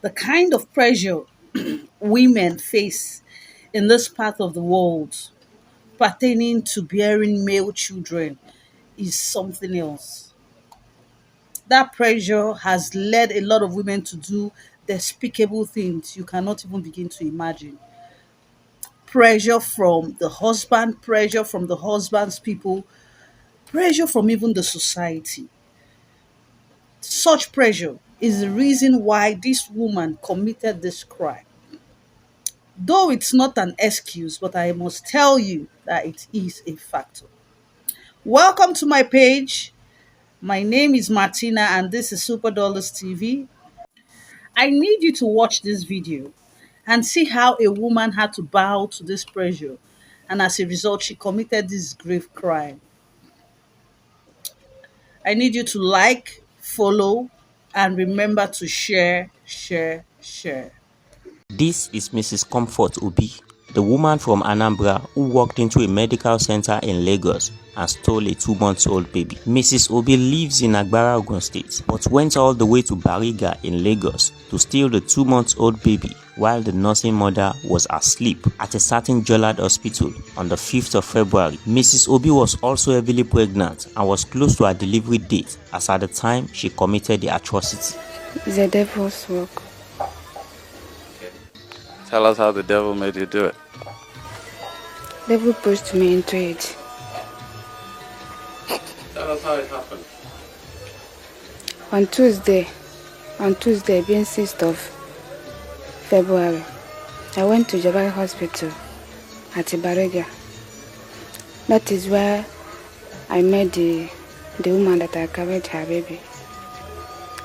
The kind of pressure women face in this part of the world pertaining to bearing male children is something else. That pressure has led a lot of women to do despicable things you cannot even begin to imagine. Pressure from the husband, pressure from the husband's people, pressure from even the society. Such pressure is the reason why this woman committed this crime. Though it's not an excuse, but I must tell you that it is a factor. Welcome to my page. My name is Martina and this is Super Dollars TV. I need you to watch this video and see how a woman had to bow to this pressure, and as a result, she committed this grave crime. I need you to like, follow, and remember to share, share, share. This is Mrs. Comfort Obi, the woman from Anambra who walked into a medical center in Lagos and stole a 2-month-old baby. Mrs. Obi lives in Agbara, Ogun State, but went all the way to Bariga in Lagos to steal the 2-month-old baby while the nursing mother was asleep at a certain Jollard hospital on the 5th of February. Mrs. Obi was also heavily pregnant and was close to her delivery date as at the time she committed the atrocity. It's a devil's work. Tell us how the devil made you do it. Devil pushed me into it. Tell us how it happened. On Tuesday, being 6th of February, I went to Jabal Hospital at Ibarega. That is where I met the woman that I carried her baby.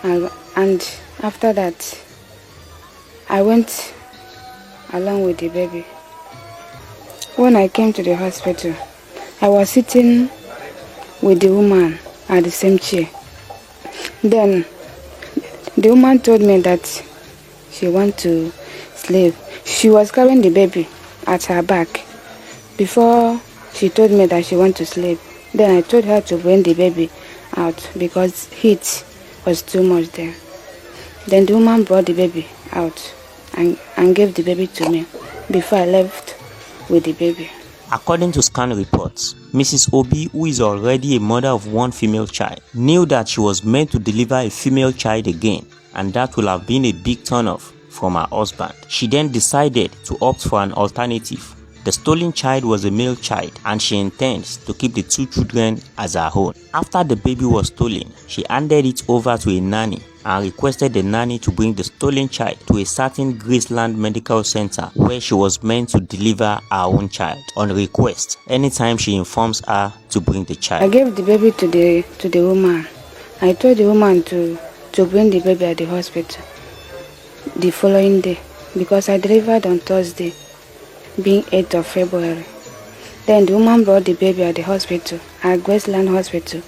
And after that, I went along with the baby. When I came to the hospital, I was sitting with the woman at the same chair. Then the woman told me that she want to sleep. She was carrying the baby at her back before she told me that she want to sleep. Then I told her to bring the baby out because heat was too much there. Then the woman brought the baby out and gave the baby to me before I left with the baby. According to scan reports, Mrs. Obi, who is already a mother of one female child, knew that she was meant to deliver a female child again, and that will have been a big turnoff from her husband. She then decided to opt for an alternative. The stolen child was a male child and she intends to keep the 2 children as her own. After the baby was stolen, she handed it over to a nanny and requested the nanny to bring the stolen child to a certain Graceland Medical Center where she was meant to deliver her own child on request anytime she informs her to bring the child. I gave the baby to the woman. I told the woman to bring the baby at the hospital the following day because I delivered on Thursday, being 8th of February. Then the woman brought the baby at the hospital, at Graceland Hospital.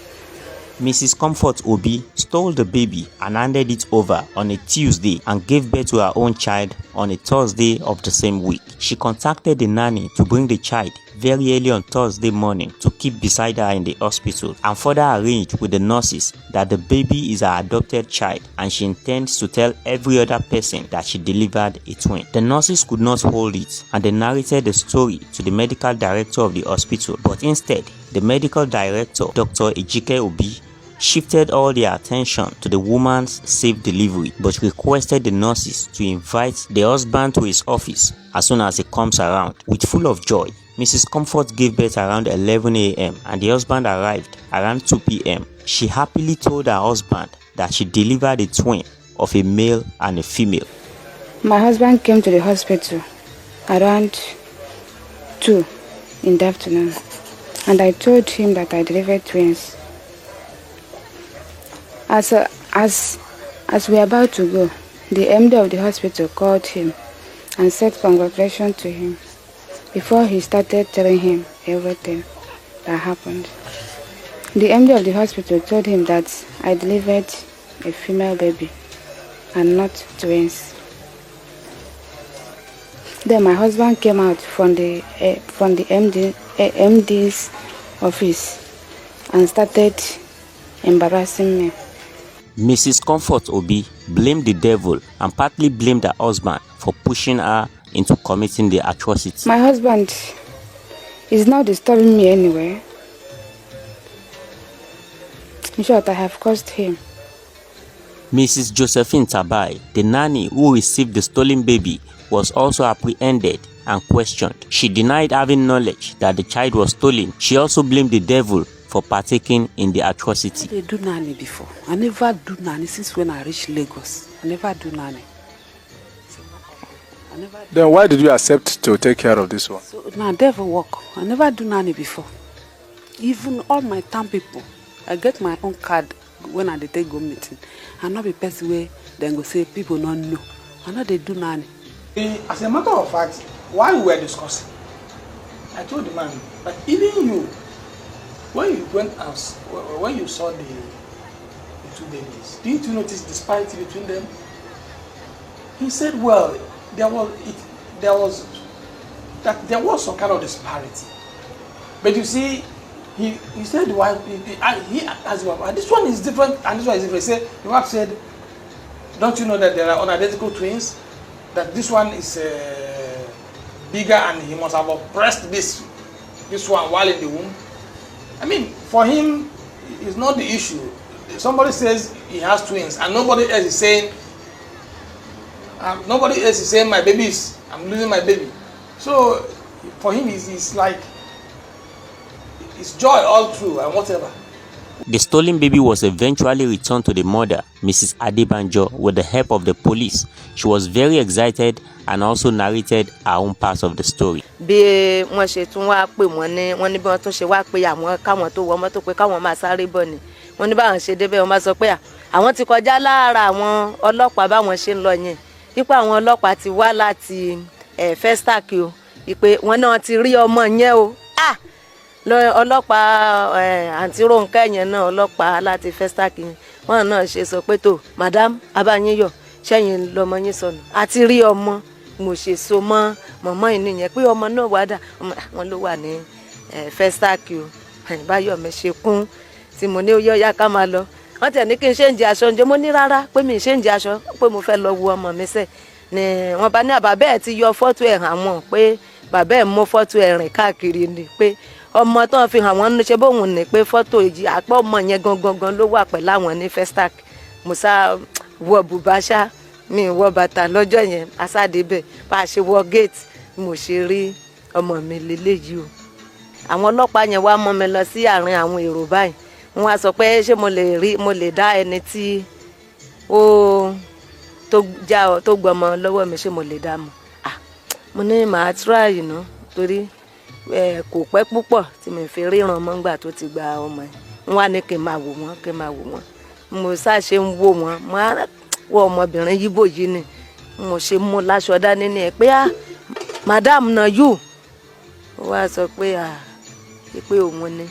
Mrs. Comfort Obi stole the baby and handed it over on a Tuesday and gave birth to her own child on a Thursday of the same week. She contacted the nanny to bring the child very early on Thursday morning to keep beside her in the hospital and further arranged with the nurses that the baby is her adopted child and she intends to tell every other person that she delivered a twin. The nurses could not hold it and they narrated the story to the medical director of the hospital, but instead the medical director, Dr. Ejike Obi, shifted all their attention to the woman's safe delivery but requested the nurses to invite the husband to his office as soon as he comes around. With full of joy, Mrs. Comfort gave birth around 11 a.m. and the husband arrived around 2 p.m. She happily told her husband that she delivered a twin of a male and a female. My husband came to the hospital around 2 in the afternoon and I told him that I delivered twins. As we were about to go, the MD of the hospital called him and said congratulations to him before he started telling him everything that happened. The MD of the hospital told him that I delivered a female baby and not twins. Then my husband came out from the MD's office and started embarrassing me. Mrs. Comfort Obi blamed the devil and partly blamed her husband for pushing her into committing the atrocity. My husband is now disturbing me anyway. In short, I have caused him. Mrs. Josephine Tabai, the nanny who received the stolen baby, was also apprehended and questioned. She denied having knowledge that the child was stolen. She also blamed the devil for partaking in the atrocity. I do nanny before. I never do nanny since when I reached Lagos. I never do nanny. Then why did you accept to take care of this one? So now devil work. I never do nanny before. Even all my town people, I get my own card when I dey take go meeting. I not be person where then go say people not know. I know they do nanny. As a matter of fact, while we were discussing, I told the man that even you, when you went out, when you saw the two babies, didn't you notice disparity between them? He said, well, there was some kind of disparity, but you see, he said the wife, he asked the wife, this one is different and this one is different. He said, the wife said, don't you know that there are unidentical twins? That this one is bigger and he must have oppressed this one while in the womb. I mean, for him, it's not the issue. Somebody says he has twins and nobody else is saying my baby is, I'm losing my baby. So for him, it's like it's joy all through and whatever. The stolen baby was eventually returned to the mother, Mrs. Adebanjo, with the help of the police. She was very excited and also narrated her own part of the story. Bí wọ́n ṣe tún wá pè wọ́n ní bí wọ́n tún ṣe wá pé àwọn káwọn tó wọ mọ́tò pé káwọn máa sáré bọ̀ ni. Wọ́n ní báwọn ṣe débẹ̀ wọ́n máa sọ pé àwọn ti kọjá lára àwọn ọlọ́pàá báwọn ṣe ń lọ yẹn. Wípé àwọn ọlọ́pàá ti wá láti Festac o. Wípé wọ́n náà ti rí ọmọ yẹn o. Ọlọ́pàá àǹtí Rónkẹ́ yẹn náà ọlọ́pàá láti Festac yẹn wọ́n náà ṣe sọ pé tó madam abáyínyọ̀ ṣẹ́yìn lọmọ yín sọnù àti rí ọmọ mo ṣe so mọ́ mọ̀mọ́ yìí nìyẹn pé ọmọ náà wà dà wọ́n ló wà ní Festac o báyọ̀ mi ṣe kún tí mo ní ó yá ká máa lọ wọ́n tẹ̀ ní kí n ṣe ń jẹ aṣọ ǹjẹ́ mo ní rárá pé mi ṣe ń jẹ aṣọ pé mo fẹ́ lọ wo ọmọ mi sẹ́ ni wọ́n bá ní àbábẹ́ ẹ̀ ti yọ fọ́tò ẹ̀ hàn wọ́n pé bàbá ẹ̀ mú fọ́tò ẹ̀ rìn káàkiri ni pé ọmọ tó ń fi hàn wọ́n ṣe bóun ní pé fọ́tò èjì àpò ọmọ yẹn gangan ló wà pẹ̀lú àwọn ní Festac musa wọ bùbáṣá mi wọ bàtà lọ́jọ́ yẹn asádébẹ̀ bá a ṣe wọ gate mo ṣe rí ọmọ mi lélẹ́yìí o àwọn ọlọ́pàá yẹn wá mọ́ mi lọ sí àárín àwọn èrò báyìí wọ́n wá sọ pé ṣé mo lè dá ẹni tí ó tó gbọmọ lọ́wọ́ mi ṣé mo lè dá mọ̀ mo ní màá try torí kò pẹ́ púpọ̀ tí mi fi ríran mọ́ ńgbà tó ti gba ọmọ yẹn wọ́n wá ní kí n máa wò wọ́n mo ṣàṣe ń wò wọ́n mo á wọ ọmọbìnrin yíbò yìí ni mo ṣe mú láṣọ dání ní ẹ pé madam na you ó wá sọ pé pé òun ni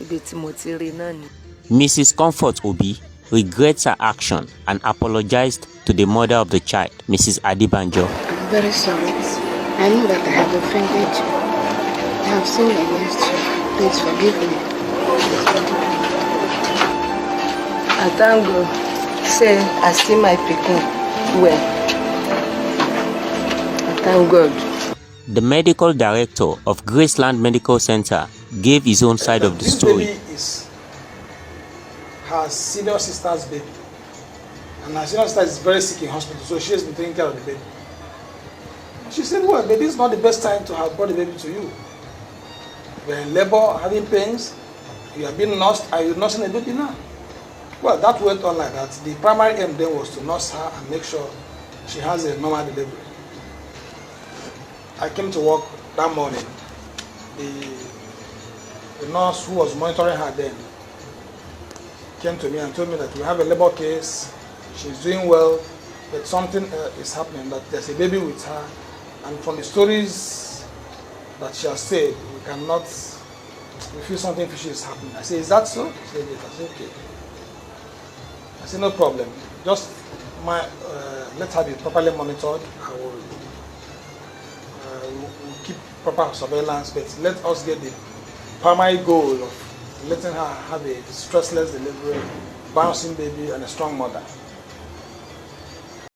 ibi tí mo ti rí náà ni. Mrs. Comfort Obi regrets her action and apologized to the mother of the child, Mrs. Adebanjo. I'm very sorry. I know that I have offended you. I have sinned against you. Please forgive me. I thank God. Say I see my pikin well. I thank God. The medical director of Graceland Medical Center gave his own side of the story. This baby is her senior sister's baby. And her senior sister is very sick in hospital, so she has been taking care of the baby. She said, well, baby, it's not the best time to have brought the baby to you. You're in labor, having pains, you have been nursed, are you nursing the baby now? Well, that went on like that. The primary aim then was to nurse her and make sure she has a normal delivery. I came to work that morning. The nurse who was monitoring her then came to me and told me that we have a labor case, she's doing well, but something is happening, that there's a baby with her. And from the stories that she has said, we feel something fishy is happening. I said, is that so? She said, yes. I said, okay. I said, no problem. Just let her be properly monitored. We'll keep proper surveillance, but let us get the primary goal of letting her have a stressless delivery bouncing baby and a strong mother.